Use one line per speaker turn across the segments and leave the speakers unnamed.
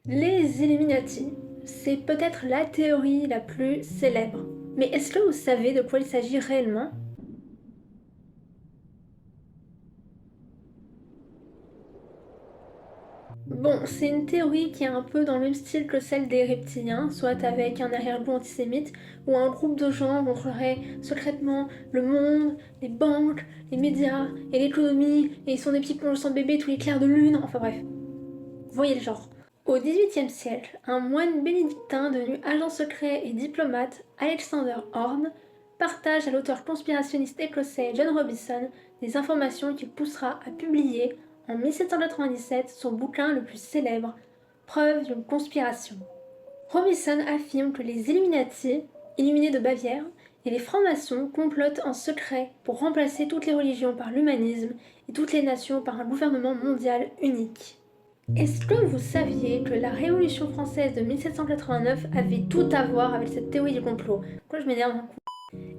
Les Illuminati, c'est peut-être la théorie la plus célèbre. Mais est-ce que vous savez de quoi il s'agit réellement? Bon, c'est une théorie qui est un peu dans le même style que celle des reptiliens, soit avec un arrière-goût antisémite, où un groupe de gens contrôlerait secrètement le monde, les banques, les médias et l'économie, et ils sont des petits plongeons sans bébé tous les clairs de lune, enfin bref. Vous voyez le genre. Au XVIIIe siècle, un moine bénédictin devenu agent secret et diplomate, Alexander Horne, partage à l'auteur conspirationniste écossais John Robinson des informations qui poussera à publier en 1797 son bouquin le plus célèbre, Preuve d'une conspiration. Robinson affirme que les Illuminati, illuminés de Bavière, et les francs-maçons complotent en secret pour remplacer toutes les religions par l'humanisme et toutes les nations par un gouvernement mondial unique. Est-ce que vous saviez que la Révolution française de 1789 avait tout à voir avec cette théorie du complot? Pourquoi je m'énerve d'un coup?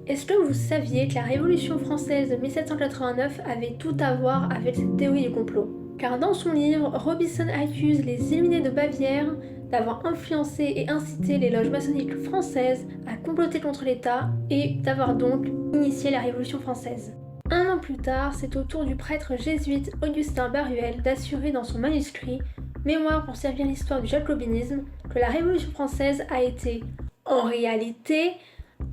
Est-ce que vous saviez que la Révolution française de 1789 avait tout à voir avec cette théorie du complot? Car dans son livre, Robinson accuse les Illuminés de Bavière d'avoir influencé et incité les loges maçonniques françaises à comploter contre l'État et d'avoir donc initié la Révolution française. Un an plus tard, c'est au tour du prêtre jésuite Augustin Baruel d'assurer dans son manuscrit Mémoire pour servir l'histoire du jacobinisme que la Révolution française a été, en réalité,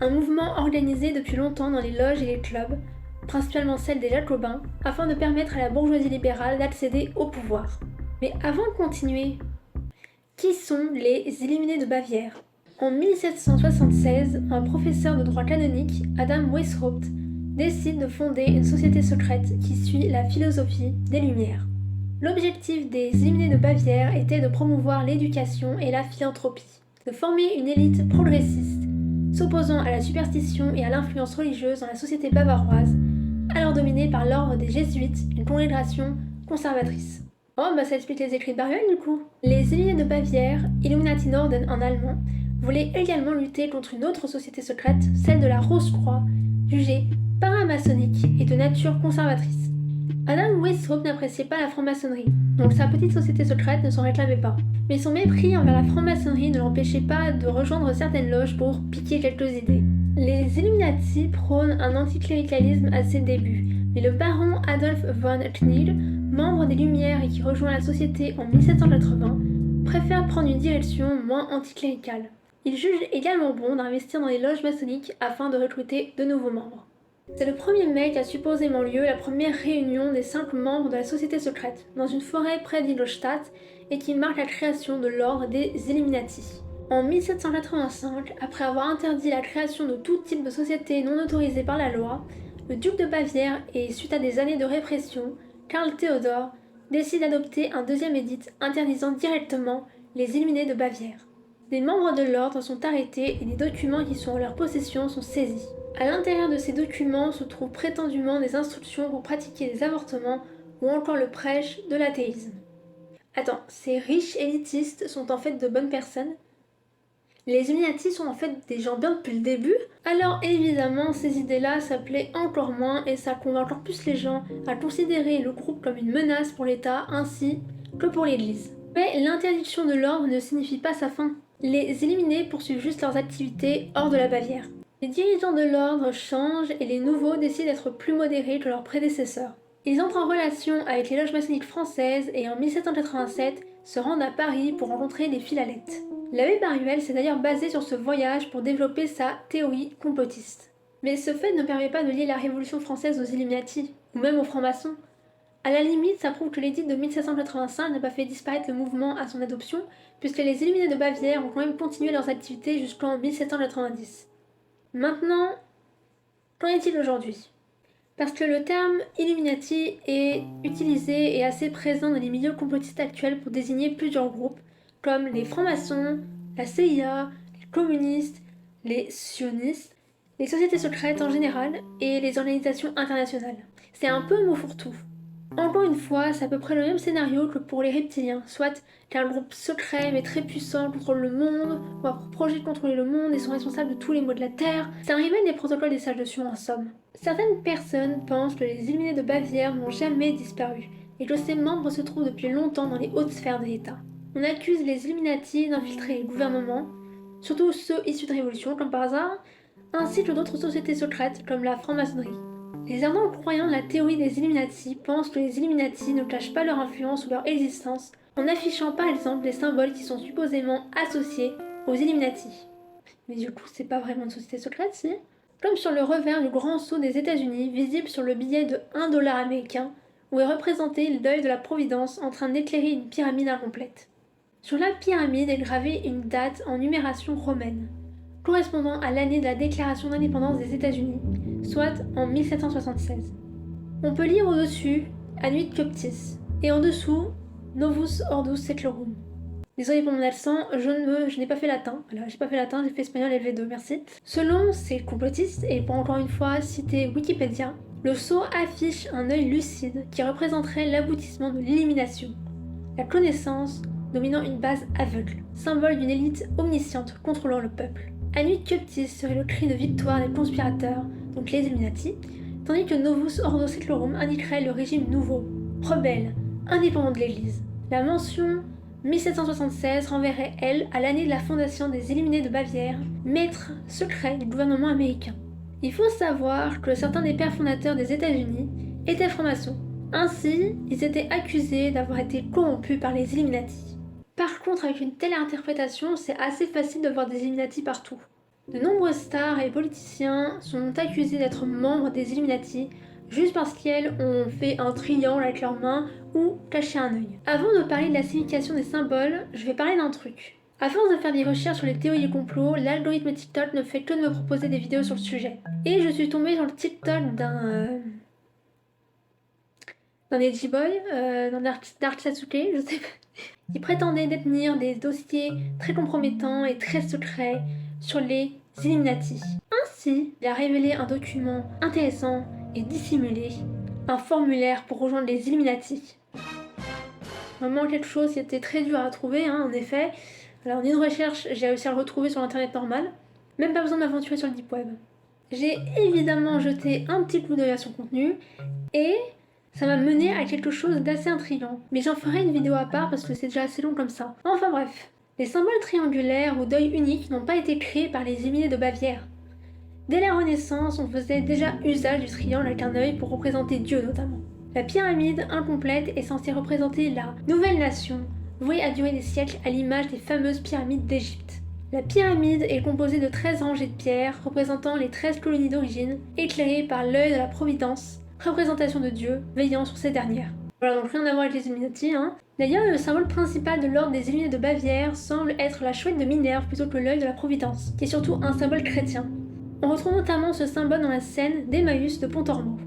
un mouvement organisé depuis longtemps dans les loges et les clubs, principalement celles des jacobins, afin de permettre à la bourgeoisie libérale d'accéder au pouvoir. Mais avant de continuer, qui sont les Illuminés de Bavière? En 1776, un professeur de droit canonique, Adam Weishaupt, décide de fonder une société secrète qui suit la philosophie des Lumières. L'objectif des Illuminés de Bavière était de promouvoir l'éducation et la philanthropie, de former une élite progressiste, s'opposant à la superstition et à l'influence religieuse dans la société bavaroise, alors dominée par l'ordre des Jésuites, une congrégation conservatrice. Oh, bah ça explique les écrits de Baruel du coup. Les Illuminés de Bavière, Illuminati Norden en allemand, voulaient également lutter contre une autre société secrète, celle de la Rose-Croix, jugée paramaçonnique et de nature conservatrice. Adam Weishaupt n'appréciait pas la franc-maçonnerie, donc sa petite société secrète ne s'en réclamait pas. Mais son mépris envers la franc-maçonnerie ne l'empêchait pas de rejoindre certaines loges pour piquer quelques idées. Les Illuminati prônent un anticléricalisme à ses débuts, mais le baron Adolf von Knigl, membre des Lumières et qui rejoint la société en 1780, préfère prendre une direction moins anticléricale. Il juge également bon d'investir dans les loges maçonniques afin de recruter de nouveaux membres. C'est le 1er mai qu'a supposément lieu la première réunion des 5 membres de la société secrète, dans une forêt près d'Ingolstadt, et qui marque la création de l'ordre des Illuminati. En 1785, après avoir interdit la création de tout type de société non autorisée par la loi, le duc de Bavière et suite à des années de répression, Karl Theodor décide d'adopter un deuxième édit interdisant directement les Illuminés de Bavière. Des membres de l'ordre sont arrêtés et des documents qui sont en leur possession sont saisis. À l'intérieur de ces documents se trouvent prétendument des instructions pour pratiquer des avortements ou encore le prêche de l'athéisme. Attends, ces riches élitistes sont en fait de bonnes personnes? Les Illuminati sont en fait des gens bien depuis le début? Alors évidemment, ces idées-là, ça plaît encore moins et ça convainc encore plus les gens à considérer le groupe comme une menace pour l'État ainsi que pour l'Église. Mais l'interdiction de l'ordre ne signifie pas sa fin. Les Illuminés poursuivent juste leurs activités hors de la Bavière. Les dirigeants de l'ordre changent et les nouveaux décident d'être plus modérés que leurs prédécesseurs. Ils entrent en relation avec les loges maçonniques françaises et en 1787 se rendent à Paris pour rencontrer les Philalèthes. L'abbé Baruel s'est d'ailleurs basé sur ce voyage pour développer sa théorie complotiste. Mais ce fait ne permet pas de lier la Révolution française aux Illuminati, ou même aux francs-maçons. À la limite, ça prouve que l'édit de 1785 n'a pas fait disparaître le mouvement à son adoption, puisque les Illuminés de Bavière ont quand même continué leurs activités jusqu'en 1790. Maintenant, qu'en est-il aujourd'hui? Parce que le terme Illuminati est utilisé et assez présent dans les milieux complotistes actuels pour désigner plusieurs groupes, comme les francs-maçons, la CIA, les communistes, les sionistes, les sociétés secrètes en général et les organisations internationales. C'est un peu mot fourre-tout. Encore une fois, c'est à peu près le même scénario que pour les reptiliens, soit qu'un groupe secret mais très puissant contrôle le monde, ou a pour projet de contrôler le monde et sont responsables de tous les maux de la Terre. C'est un remake des protocoles des sages de Sion en somme. Certaines personnes pensent que les Illuminés de Bavière n'ont jamais disparu, et que ces membres se trouvent depuis longtemps dans les hautes sphères de l'État. On accuse les Illuminati d'infiltrer les gouvernements, surtout ceux issus de révolutions comme par hasard, ainsi que d'autres sociétés secrètes comme la franc-maçonnerie. Les ardents croyants de la théorie des Illuminati pensent que les Illuminati ne cachent pas leur influence ou leur existence en affichant par exemple des symboles qui sont supposément associés aux Illuminati. Mais du coup, c'est pas vraiment une société secrète, si? Comme sur le revers du grand sceau des États-Unis, visible sur le billet de 1 dollar américain, où est représenté l'œil de la Providence en train d'éclairer une pyramide incomplète. Sur la pyramide est gravée une date en numération romaine, correspondant à l'année de la déclaration d'indépendance des États-Unis, soit en 1776. On peut lire au-dessus Anuit Coptis et en dessous Novus Ordus Seclorum. Désolée pour mon accent, je n'ai pas fait latin. Voilà, j'ai pas fait latin, j'ai fait espagnol LV2, merci. Selon ces complotistes, et pour encore une fois citer Wikipédia, le sceau affiche un œil lucide qui représenterait l'aboutissement de l'illumination, la connaissance dominant une base aveugle, symbole d'une élite omnisciente contrôlant le peuple. Anuit Cuptis serait le cri de victoire des conspirateurs, donc les Illuminati, tandis que Novus Ordo Seclorum indiquerait le régime nouveau, rebelle, indépendant de l'Église. La mention 1776 renverrait, elle, à l'année de la fondation des Illuminés de Bavière, maître secret du gouvernement américain. Il faut savoir que certains des pères fondateurs des États-Unis étaient francs-maçons. Ainsi, ils étaient accusés d'avoir été corrompus par les Illuminati. Par contre, avec une telle interprétation, c'est assez facile de voir des Illuminati partout. De nombreuses stars et politiciens sont accusés d'être membres des Illuminati juste parce qu'elles ont fait un triangle avec leurs mains ou caché un œil. Avant de parler de la signification des symboles, je vais parler d'un truc. À force de faire des recherches sur les théories du complot, l'algorithme TikTok ne fait que de me proposer des vidéos sur le sujet. Et je suis tombée sur le TikTok d'un Edgy-Boy, d'un Dark Sasuke, je sais pas, qui prétendait détenir des dossiers très compromettants et très secrets sur les Illuminati. Ainsi, il a révélé un document intéressant et dissimulé, un formulaire pour rejoindre les Illuminati. Vraiment quelque chose qui était très dur à trouver, en effet. Alors en une recherche, j'ai réussi à le retrouver sur l'internet normal. Même pas besoin de m'aventurer sur le deep web. J'ai évidemment jeté un petit coup d'œil à son contenu et ça m'a mené à quelque chose d'assez intriguant. Mais j'en ferai une vidéo à part parce que c'est déjà assez long comme ça. Enfin bref, les symboles triangulaires ou d'œil unique n'ont pas été créés par les Illuminés de Bavière. Dès la Renaissance, on faisait déjà usage du triangle avec un œil pour représenter Dieu notamment. La pyramide incomplète est censée représenter la nouvelle nation, vouée à durer des siècles à l'image des fameuses pyramides d'Égypte. La pyramide est composée de 13 rangées de pierres représentant les 13 colonies d'origine, éclairées par l'œil de la Providence, représentation de Dieu veillant sur ces dernières. Voilà, donc rien à voir avec les Illuminati, D'ailleurs, le symbole principal de l'ordre des Illuminés de Bavière semble être la chouette de Minerve plutôt que l'œil de la Providence, qui est surtout un symbole chrétien. On retrouve notamment ce symbole dans la scène d'Emmaüs de Pontormo.